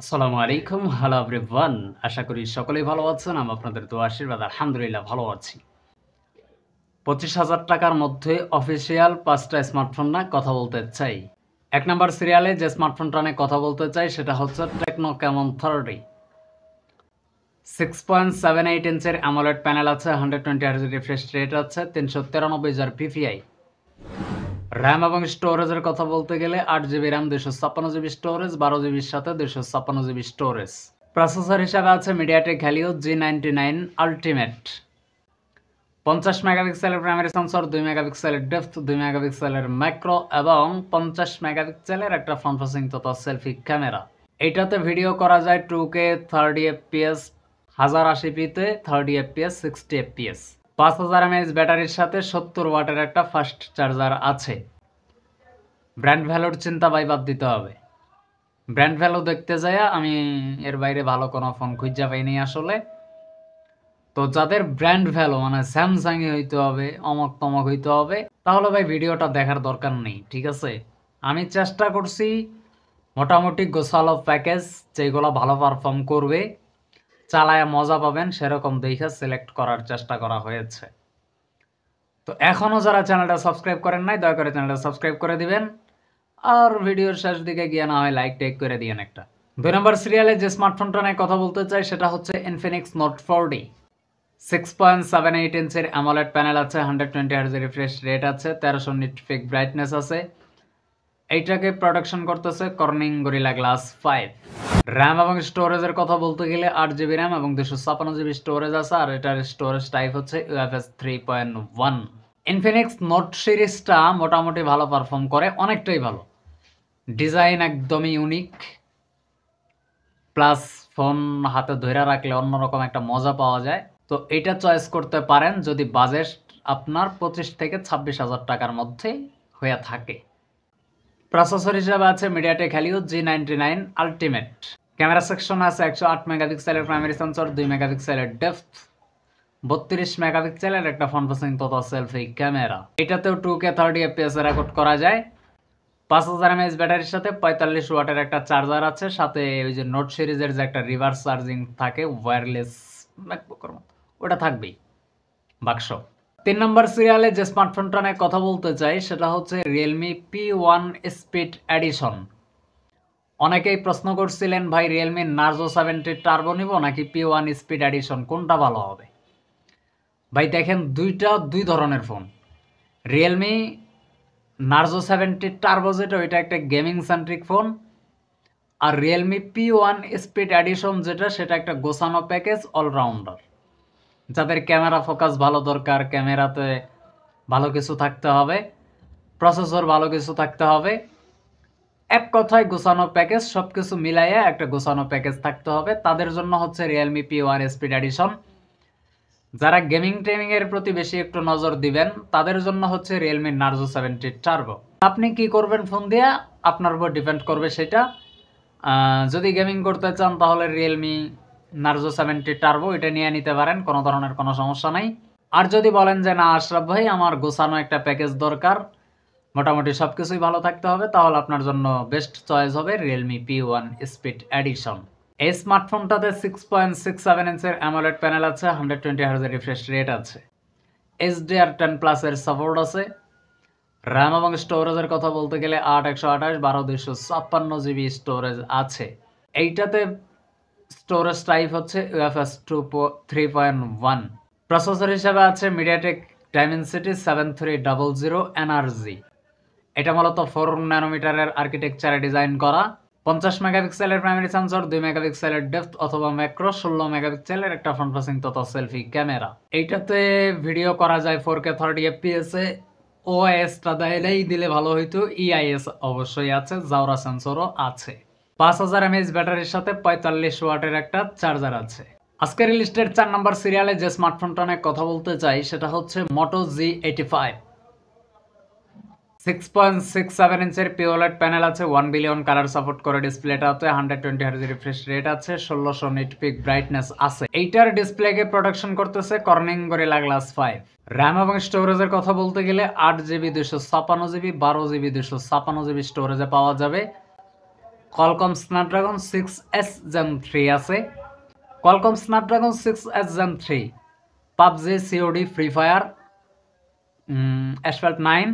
আসসালামু আলাইকুম। Hello everyone. আশা করি সকলেই ভালো আছেন। আমি আপনাদের দোয়া আশীর্বাদ আলহামদুলিল্লাহ ভালো আছি। ৳২৫,০০০ মধ্যে অফিসিয়াল ৫ টা স্মার্টফোন নিয়ে কথা বলতে চাই। ১ নাম্বার সিরিয়ালে যে স্মার্টফোনটা নিয়ে কথা বলতে চাই সেটা হচ্ছে টেকনো ক্যামন 30। 6.78 ইঞ্চের AMOLED প্যানেল আছে, 120 হার্জ রিফ্রেশ রেট আছে, ৩৯৩ PPI। RAM এবং স্টোরেজের কথা বলতে গেলে ৮ জিবি RAM, ২৫৬ জিবি স্টোরেজ, ১২ জিবির সাথে ২৫৬ জিবি স্টোরেজ। প্রসেসর হিসাবে আছে মিডিয়াটেক হেলিও G99 আল্টিমেট। ৫০ মেগাপিক্সেলের প্রাইমারি সেন্সর, ২ মেগাপিক্সেলের ডেপথ, ২ মেগাপিক্সেলের ম্যাক্রো এবং ৫০ মেগাপিক্সেলের একটা ফ্রন্ট ফেসিং তথা সেলফি ক্যামেরা। এইটাতে ভিডিও করা যায় 2K 30 FPS 1080p তে, 30 FPS 60 FPS। 5000 mAh ব্যাটারির সাথে 70 ওয়াটের একটা ফাস্ট চার্জার আছে। ব্র্যান্ড ভ্যালুর চিন্তা বাদ দিতে হবে। ব্র্যান্ড ভ্যালু দেখতে যাইয়া আমি এর বাইরে ভালো কোনো ফোন খুঁজা পাইনি আসলে। তো যাদের ব্র্যান্ড ভ্যালু মানে স্যামসাংই হইতে হবে, অমক তমক হইতে হবে, তাহলে ভাই ভিডিওটা দেখার দরকার নেই, ঠিক আছে? আমি চেষ্টা করছি মোটামুটি গোছালো প্যাকেজ যেগুলো ভালো পারফর্ম করবে, চালায়া মজা পাবেন সেরকম দেখে সিলেক্ট করার চেষ্টা করা হয়েছে। তো এখনও যারা চ্যানেলটা সাবস্ক্রাইব করেন নাই, দয়া করে চ্যানেলটা সাবস্ক্রাইব করে দিবেন। আর ভিডিওর শেষ দিকে গিয়ে না হয় লাইক টেক করে দিয়েন একটা। ২ নম্বর সিরিয়ালে যে স্মার্টফোনটা নিয়ে কথা বলতে চাই সেটা হচ্ছে Infinix Note 4D। 6.78 ইঞ্চের AMOLED panel আছে, 120 হার্জ রিফ্রেশ রেট আছে, 1300 নিট পিক ব্রাইটনেস আছে। এইটাকে প্রোডাকশন করতেছে কর্নিং গরিলা গ্লাস 5। RAM এবং স্টোরেজের কথা বলতে গেলে ৮ জিবি RAM এবং ২৫৬ জিবি স্টোরেজ আছে, আর এটার স্টোরেজ টাইপ হচ্ছে UFS 3.1। ইনফিনিক্স নোট সিরিজটা মোটামুটি ভালো পারফর্ম করে, অনেকটাই ভালো। ডিজাইন একদমই ইউনিক, প্লাস ফোন হাতে ধরে রাখলে অন্যরকম একটা মজা পাওয়া যায়। তো এটা চয়েস করতে পারেন যদি বাজেট আপনার 25 থেকে 26,০০০ টাকার মধ্যে হয়ে থাকে। প্রসেসর হিসাবে আছে MediaTek Helio G99 ultimate. Camera সেকশনে আছে 108 মেগাপিক্সেলের প্রাইমারি সেন্সর, 2 মেগাপিক্সেলের ডেপথ, 32 মেগাপিক্সেলের একটা ফ্রন্ট ফেসিং তথা সেলফি ক্যামেরা। এটাতেও 2K 30 FPS রেকর্ড করা যায়। 5000 mAh ব্যাটারির সাথে 45 ওয়াটের একটা চার্জার আছে, সাথে ওই যে নোট সিরিজের যে একটা রিভার্স চার্জিং থাকে ওয়্যারলেস ম্যাকবুকের মতো, ওটা থাকবেই বাক্স। ৩ নম্বর সিরিয়ালে যে স্মার্টফোনটা নিয়ে কথা বলতে চাই সেটা হচ্ছে Realme P1 স্পিড এডিশন। অনেকেই প্রশ্ন করছিলেন ভাই Realme Narzo 70 টার্বো নিব নাকি P1 স্পিড এডিশন, কোনটা ভালো হবে? ভাই দেখেন, দুইটা দুই ধরনের ফোন। Realme Narzo 70 টার্বো যেটা, ওইটা একটা গেমিং সেন্ট্রিক ফোন। আর Realme P1 স্পিড এডিশন যেটা, সেটা একটা গোছানো প্যাকেজ, অলরাউন্ডার। যাদের ক্যামেরা ফোকাস ভালো দরকার, ক্যামেরাতে ভালো কিছু থাকতে হবে, প্রসেসর ভালো কিছু থাকতে হবে, এক কথায় গোছানো প্যাকেজ, সব কিছু মিলাইয়া একটা গোছানো প্যাকেজ থাকতে হবে, তাদের জন্য হচ্ছে Realme P1 স্পিড এডিশন। যারা গেমিং টেমিং এর প্রতি বেশি একটু নজর দিবেন তাদের জন্য হচ্ছে Realme Narzo 70 টার্বো। আপনি কি করবেন ফোন দিয়ে আপনার উপর ডিপেন্ড করবে সেটা। যদি গেমিং করতে চান তাহলে Realme Narzo 70 টার্বো এটা নিয়ে নিতে পারেন, কোনো ধরনের কোনো সমস্যা নাই। আর যদি বলেন যে না আশরাফ ভাই আমার গোছানো একটা প্যাকেজ দরকার, মোটামুটি সব কিছুই ভালো থাকতে হবে, তাহলে আপনার জন্য বেস্ট চয়েস হবে Realme P1 স্পিড এডিশন। এই স্মার্টফোনটাতে 6.67 ইঞ্চের AMOLED প্যানেল আছে, 120 হার্জ রিফ্রেশ রেট আছে, HDR10+ এর সাপোর্ট আছে। RAM এবং স্টোরেজের কথা বলতে গেলে 8 128 12 256 জিবি স্টোরেজ আছে। এইটাতে স্টোরেজ টাইপ হচ্ছে UFS 3.1। প্রসেসর হিসেবে আছে মিডিয়াটেক Dimensity 7300 NRG। এটা মূলত 4 ন্যানোমিটারের আর্কিটেকচারে ডিজাইন করা। 50 মেগাপিক্সেলের প্রাইমারি সেন্সর, 2 মেগাপিক্সেলের ডেপথ অথবা ম্যাক্রো, 16 মেগাপিক্সেলের একটা ফ্রন্ট ফেসিং তথা সেলফি ক্যামেরা। এইটাতে ভিডিও করা যায় 4K 30 FPS এ। OIS-টা দিলে ভালো হইতো, EIS অবশ্যই আছে, জাউরা সেন্সরও আছে। 5000 mAh ব্যাটারির সাথে 45 ওয়াটের একটা চার্জার আছে। আজকের লিস্টের 4 নম্বর সিরিয়ালে যে স্মার্টফোনটা নিয়ে কথা বলতে চাই সেটা হচ্ছে Moto G85। 6.67 ইঞ্চের POLED প্যানেল আছে, 1 বিলিয়ন কালার সাপোর্ট করে ডিসপ্লেটাতে, 120 হার্জ রিফ্রেশ রেট আছে, 1600 নিট পিক ব্রাইটনেস আছে। এইটার ডিসপ্লেকে প্রোডাকশন করতেছে কর্নিং গরিলা গ্লাস 5। RAM এবং স্টোরেজের কথা বলতে গেলে 8 জিবি 256 জিবি, 12 জিবি 256 জিবি স্টোরেজে পাওয়া যাবে। Qualcomm Snapdragon 6S Gen 3 আছে, Qualcomm Snapdragon 6S Gen 3, PUBG, COD, free fire, Asphalt 9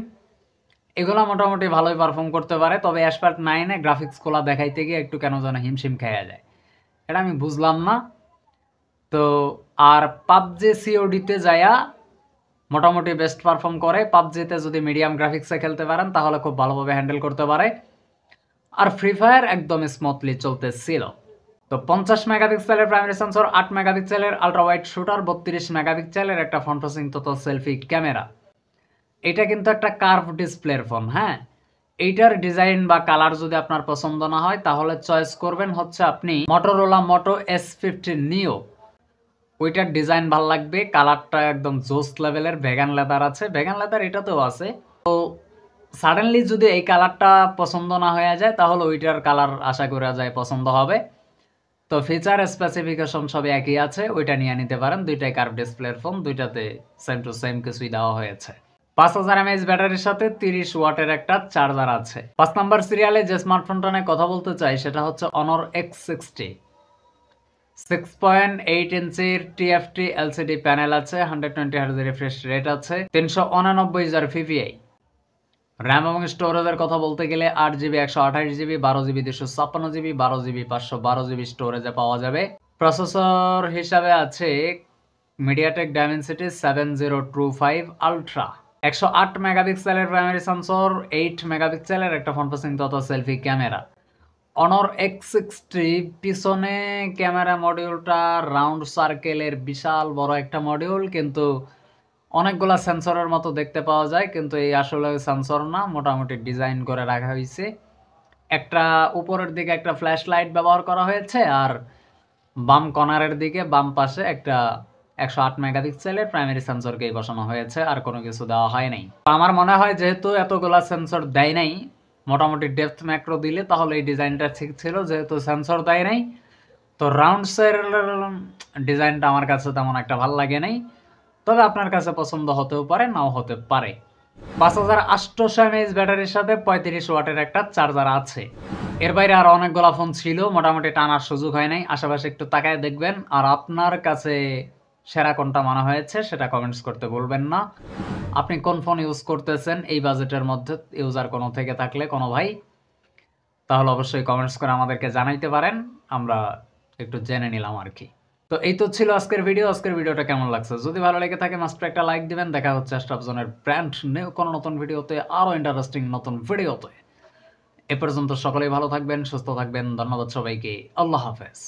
এগুলো মোটামুটি ভালোই পারফর্ম করতে পারে। তবে Asphalt 9 এ গ্রাফিক্সগুলো দেখাইতে গিয়ে একটু কেন যেন হিমশিম খেয়ে যায়, এটা আমি বুঝলাম না। তো আর PUBG, COD তে যায়া মোটামুটি বেস্ট পারফর্ম করে। পাবজিতে যদি মিডিয়াম গ্রাফিক্সে খেলতে পারেন তাহলে খুব ভালোভাবে হ্যান্ডেল করতে পারে। আর ফ্রি ফায়ার একদম স্মুথলি চলতেছিল। তো 50 মেগাপিক্সেলের প্রাইমারি সেন্সর, 8 মেগাপিক্সেলের আলট্রা ওয়াইড শুটার, 32 মেগাপিক্সেলের একটা front facing total selfie camera. এটা কিন্তু একটা কার্ভ ডিসপ্লের ফোন, হ্যাঁ। এইটার ডিজাইন বা কালার যদি আপনার পছন্দ না হয় তাহলে চয়েস করবেন হচ্ছে আপনি মটোরোলা মোটো S50 নিও। ওইটার ডিজাইন ভাল লাগবে, কালারটা একদম জোস লেভেলের, ভেগান লেদার আছে, ভেগান লেদার এটাতেও আছে। তো সাডেনলি যদি এই কালারটা পছন্দ না হয়ে যায় তাহলে ওইটার কালার আশা করা যায় পছন্দ হবে। তো ফিচার স্পেসিফিকেশন সবই একই আছে, ওইটা নিয়ে নিতে পারেন। দুইটাই কার্ভ ডিসপ্লের ফোন, দুইটাতে সেম টু সেম কিছুই দেওয়া হয়েছে। 5000 mAh ব্যাটারির সাথে 30 ওয়াটের একটা চার্জার আছে। 5 নাম্বার সিরিয়ালে যে স্মার্টফোনটা নিয়ে কথা বলতে চাই সেটা হচ্ছে Honor X60। 6.8 ইঞ্চির TFT LCD প্যানেল আছে, 120Hz রিফ্রেশ রেট আছে, 389,000 PPI। র্যাম এবং স্টোরেজের কথা বলতে গেলে 8GB 128GB, 12GB 256GB, 12GB 512GB স্টোরেজে পাওয়া যাবে। প্রসেসর হিসাবে আছে MediaTek Dimensity 7025 Ultra। 108 মেগাপিক্সেলের প্রাইমারি সেন্সর, 8 মেগাপিক্সেলের একটা ফ্রন্ট ফেসিং তথা সেলফি ক্যামেরা। Honor X60 পিছনে ক্যামেরা মডিউলটা রাউন্ড সার্কেলের বিশাল বড় একটা মডিউল, কিন্তু অনেকগুলা সেন্সরের মতো দেখতে পাওয়া যায়, কিন্তু এই আসলে সেন্সর না, মোটামুটি ডিজাইন করে রাখা হয়েছে। একটা উপরের দিকে একটা ফ্ল্যাশ লাইট ব্যবহার করা হয়েছে, আর বাম কর্নারের দিকে বাম পাশে একটা 108 মেগাপিক্সেলের প্রাইমারি সেন্সরকেই বসানো হয়েছে, আর কোনো কিছু দেওয়া হয় নাই। আমার মনে হয় যেহেতু এতগুলা সেন্সর দেয় নাই, মোটামুটি ডেপথ ম্যাক্রো দিলে তাহলে এই ডিজাইনটা ঠিক ছিল। যেহেতু সেন্সর দেয় নাই, তো রাউন্ডসের ডিজাইনটা আমার কাছে তেমন একটা ভালো লাগে নাই। তবে আপনার কাছে পছন্দ হতেও পারে, নাও হতে পারে। 5800 mAh ব্যাটারির সাথে 35 ওয়াটের একটা চার্জার আছে। এর বাইরে আর অনেকগুলো ফোন ছিল, মোটামুটি টানার সুযোগ হয় নাই। আশেপাশে একটু তাকায় দেখবেন, আর আপনার কাছে সেরা কোনটা মনে হয়েছে সেটা কমেন্টস করতে বলবেন না। আপনি কোন ফোন ইউজ করতেছেন এই বাজেটের মধ্যে, ইউজার কোনো থেকে থাকলে কোনো ভাই, তাহলে অবশ্যই কমেন্টস করে আমাদেরকে জানাইতে পারেন, আমরা একটু জেনে নিলাম আর কি। তো এই তো ছিল আজকের ভিডিও। আজকের ভিডিওটা কেমন লাগছে যদি ভালো লেগে থাকে মাস্ট একটা লাইক দিবেন। দেখা হচ্ছে আশরাফজনের ব্র্যান্ড নিউ কোনো নতুন ভিডিওতে, আরও ইন্টারেস্টিং নতুন ভিডিওতে। এ পর্যন্ত সকলেই ভালো থাকবেন, সুস্থ থাকবেন। ধন্যবাদ সবাইকে। আল্লাহ হাফেজ।